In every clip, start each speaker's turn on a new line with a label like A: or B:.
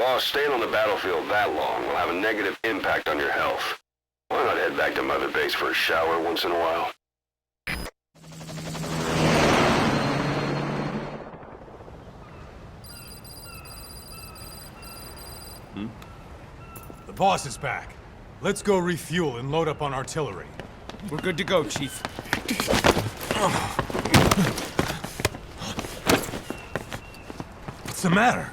A: Boss, staying on the battlefield that long will have a negative impact on your health. Why not head back to Mother Base for a shower once in a while?
B: The boss is back. Let's go refuel and load up on artillery.
C: We're good to go, Chief.
B: What's the matter?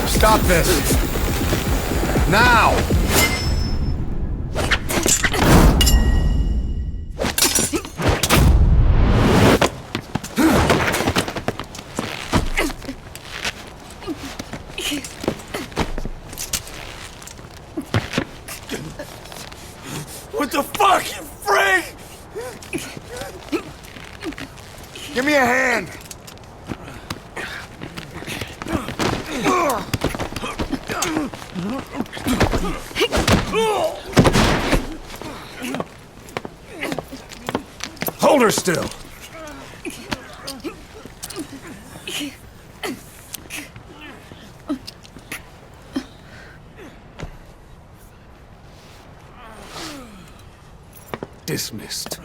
D: Stop this! Now!
B: What the fuck, you freak?
D: Give me a hand!
B: Hold her still. Dismissed.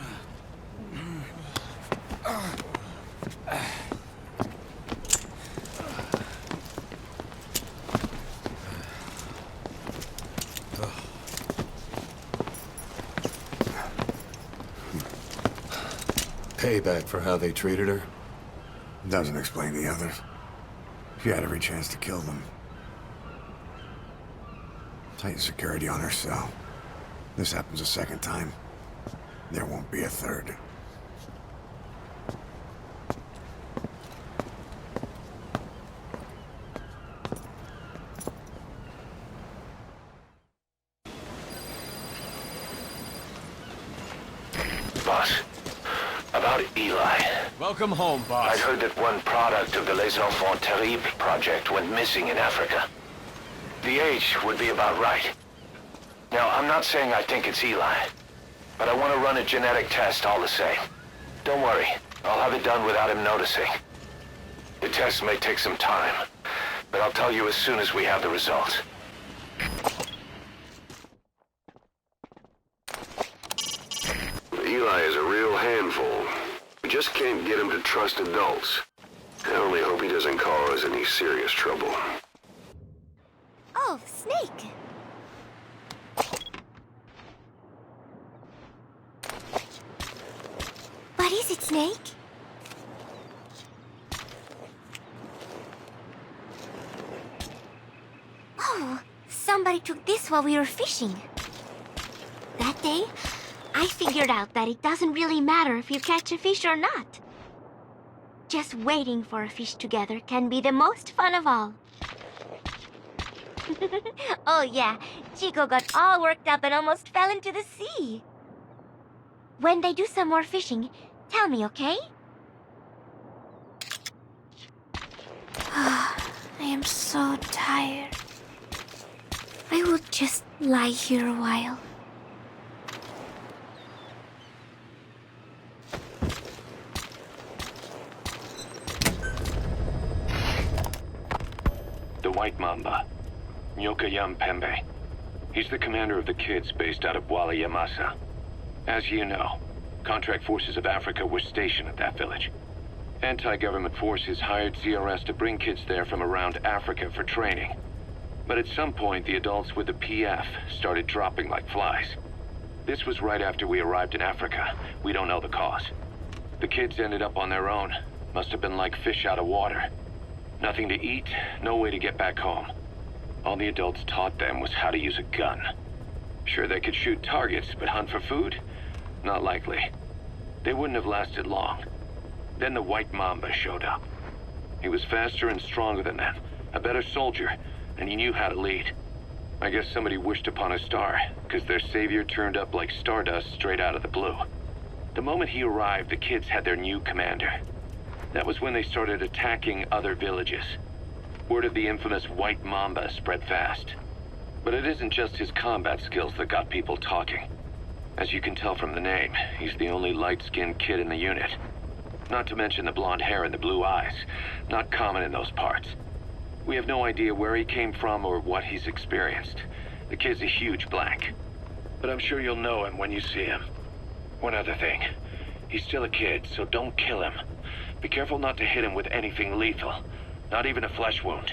E: Payback for how they treated her?
D: Doesn't explain the others. She had every chance to kill them. Tighten security on her cell. This happens a second time. There won't be a third.
A: Boss, about Eli.
C: Welcome home, boss.
A: I'd heard that one product of the Les Enfants Terribles project went missing in Africa. The age would be about right. Now, I'm not saying I think it's Eli, but I want to run a genetic test all the same. Don't worry, I'll have it done without him noticing. The test may take some time, but I'll tell you as soon as we have the results. Eli is a real handful. We just can't get him to trust adults. I only hope he doesn't cause any serious trouble.
F: Oh, Snake! What is it, Snake? Oh, somebody took this while we were fishing. That day, I figured out that it doesn't really matter if you catch a fish or not. Just waiting for a fish together can be the most fun of all. Oh yeah, Chico got all worked up and almost fell into the sea. When they do some more fishing, tell me, okay? I am so tired. I will just lie here a while.
G: The White Mamba, Nyokayam Pembe. He's the commander of the kids based out of Wala Yamasa. As you know, Contract forces of Africa were stationed at that village. Anti-government forces hired CRS to bring kids there from around Africa for training. But at some point, the adults with the PF started dropping like flies. This was right after we arrived in Africa. We don't know the cause. The kids ended up on their own. Must have been like fish out of water. Nothing to eat, no way to get back home. All the adults taught them was how to use a gun. Sure, they could shoot targets, but hunt for food? Not likely. They wouldn't have lasted long. Then the White Mamba showed up. He was faster and stronger than them, a better soldier, and he knew how to lead. I guess somebody wished upon a star, because their savior turned up like stardust straight out of the blue. The moment he arrived, the kids had their new commander. That was when they started attacking other villages. Word of the infamous White Mamba spread fast. But it isn't just his combat skills that got people talking. As you can tell from the name, he's the only light-skinned kid in the unit. Not to mention the blonde hair and the blue eyes. Not common in those parts. We have no idea where he came from or what he's experienced. The kid's a huge blank. But I'm sure you'll know him when you see him. One other thing. He's still a kid, so don't kill him. Be careful not to hit him with anything lethal. Not even a flesh wound.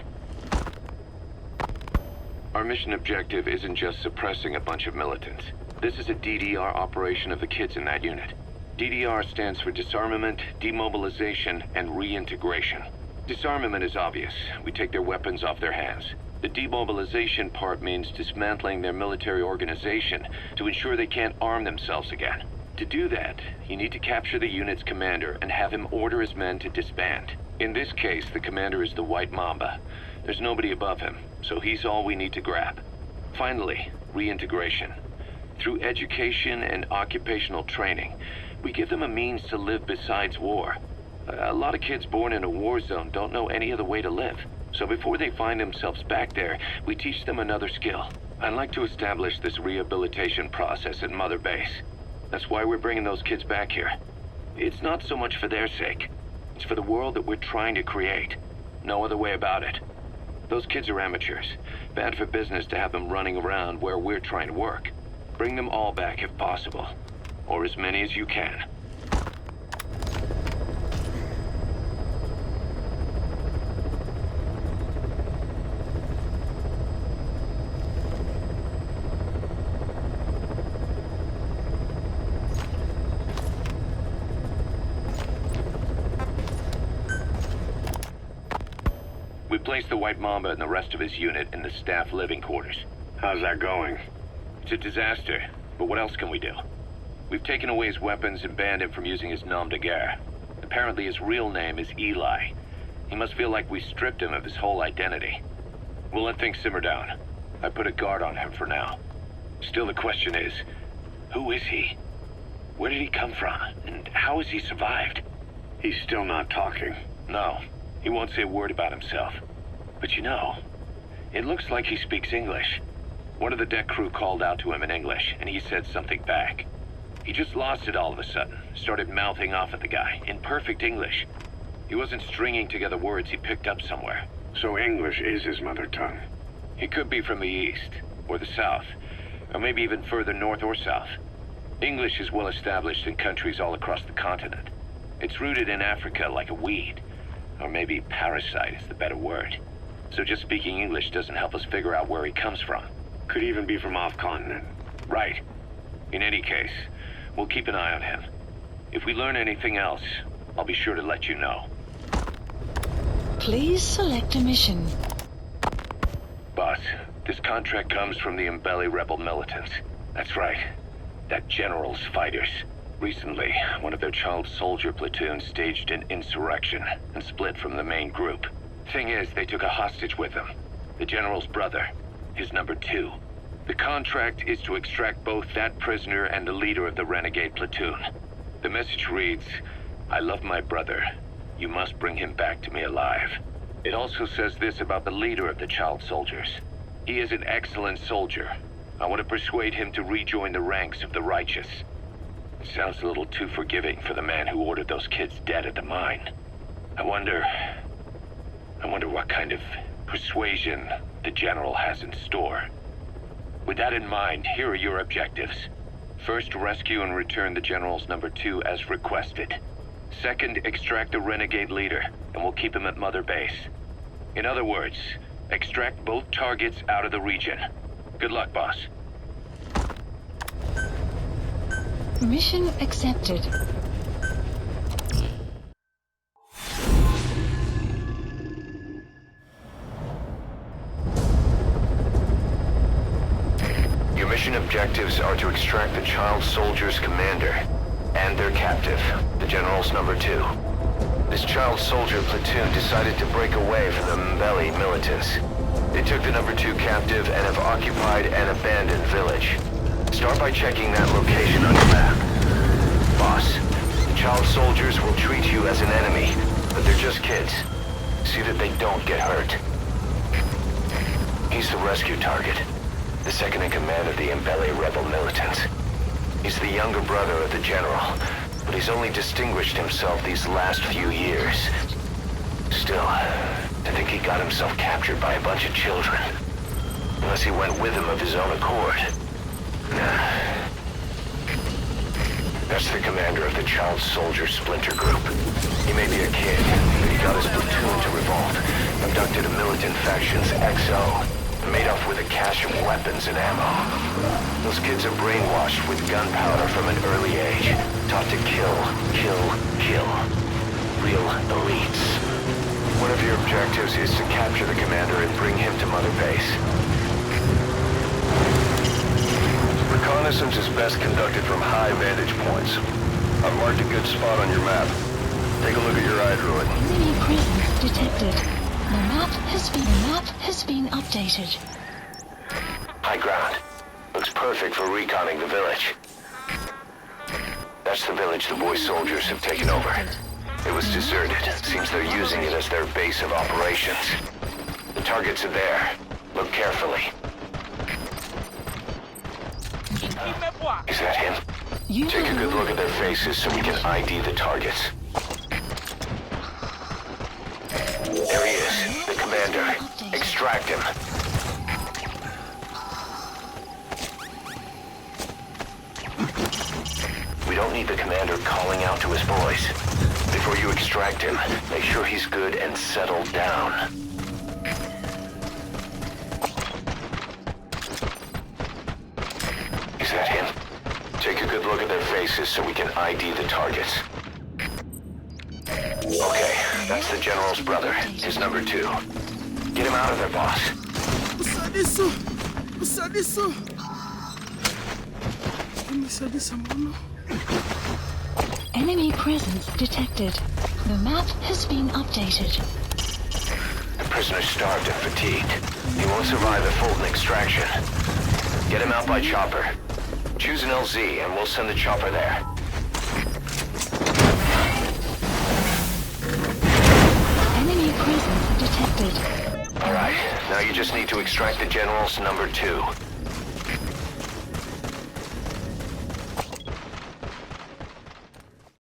G: Our mission objective isn't just suppressing a bunch of militants. This is a DDR operation of the kids in that unit. DDR stands for Disarmament, Demobilization, and Reintegration. Disarmament is obvious. We take their weapons off their hands. The demobilization part means dismantling their military organization to ensure they can't arm themselves again. To do that, you need to capture the unit's commander and have him order his men to disband. In this case, the commander is the White Mamba. There's nobody above him, so he's all we need to grab. Finally, reintegration. Through education and occupational training, we give them a means to live besides war. A lot of kids born in a war zone don't know any other way to live. So before they find themselves back there, we teach them another skill. I'd like to establish this rehabilitation process at Mother Base. That's why we're bringing those kids back here. It's not so much for their sake. It's for the world that we're trying to create. No other way about it. Those kids are amateurs. Bad for business to have them running around where we're trying to work. Bring them all back if possible. Or as many as you can. We placed the White Mamba and the rest of his unit in the staff living quarters. How's that going? It's a disaster, but what else can we do? We've taken away his weapons and banned him from using his nom de guerre. Apparently his real name is Eli. He must feel like we stripped him of his whole identity. We'll let things simmer down. I put a guard on him for now. Still the question is, who is he? Where did he come from? And how has he survived? He's still not talking. No, he won't say a word about himself. But you know, it looks like he speaks English. One of the deck crew called out to him in English, and he said something back. He just lost it all of a sudden, started mouthing off at the guy, in perfect English. He wasn't stringing together words he picked up somewhere.
H: So English is his mother tongue?
G: He could be from the east, or the south, or maybe even further north or south. English is well established in countries all across the continent. It's rooted in Africa like a weed, or maybe parasite is the better word. So just speaking English doesn't help us figure out where he comes from.
H: Could even be from off-continent.
G: Right. In any case, we'll keep an eye on him. If we learn anything else, I'll be sure to let you know.
I: Please select a mission.
G: Boss, this contract comes from the Mbele rebel militants. That's right. That general's fighters. Recently, one of their child soldier platoons staged an insurrection and split from the main group. Thing is, they took a hostage with them. The general's brother. His number 2. The contract is to extract both that prisoner and the leader of the renegade platoon. The message reads, I love my brother. You must bring him back to me alive. It also says this about the leader of the child soldiers. He is an excellent soldier. I want to persuade him to rejoin the ranks of the righteous. It sounds a little too forgiving for the man who ordered those kids dead at the mine. I wonder what kind of persuasion the general has in store. With that in mind, here are your objectives. First, rescue and return the General's number 2 as requested. Second, extract the renegade leader, and we'll keep him at Mother Base. In other words, extract both targets out of the region. Good luck, boss.
I: Mission accepted.
A: Your mission objectives are to extract the child soldier's commander and their captive, the General's number 2. This child soldier platoon decided to break away from the Mbeli militants. They took the number 2 captive and have occupied an abandoned village. Start by checking that location on your map. Boss, the child soldiers will treat you as an enemy, but they're just kids. See that they don't get hurt. He's the rescue target, the second in command of the Mbeli rebel militants. He's the younger brother of the general, but he's only distinguished himself these last few years. Still, to think he got himself captured by a bunch of children. Unless he went with them of his own accord. Nah. That's the commander of the child soldier splinter group. He may be a kid, but he got his platoon to revolt, abducted a militant faction's XO, and made off with a cache of weapons and ammo. Those kids are brainwashed with gunpowder from an early age, taught to kill, kill, kill. Real elites. One of your objectives is to capture the commander and bring him to Mother Base. Reconnaissance is best conducted from high vantage points. I've marked a good spot on your map. Take a look at your eye druid.
I: Enemy presence detected. The map has been updated.
A: High ground. Looks perfect for reconning the village. That's the village the boy soldiers have taken over. It was deserted. Seems they're using it as their base of operations. The targets are there. Look carefully. Is that him? Take a good look at their faces so we can ID the targets. There he is, the commander. Extract him. We don't need the commander calling out to his boys. Before you extract him, make sure he's good and settled down. Is that him? Take a good look at their faces so we can ID the targets. Okay, that's the General's brother, his number 2. Get him out of there, boss.
I: Enemy presence detected. The map has been updated.
A: The prisoner's starved and fatigued. He won't survive the Fulton extraction. Get him out by chopper. Choose an LZ and we'll send the chopper there.
I: Enemy presence detected.
A: Alright, now you just need to extract the General's number 2.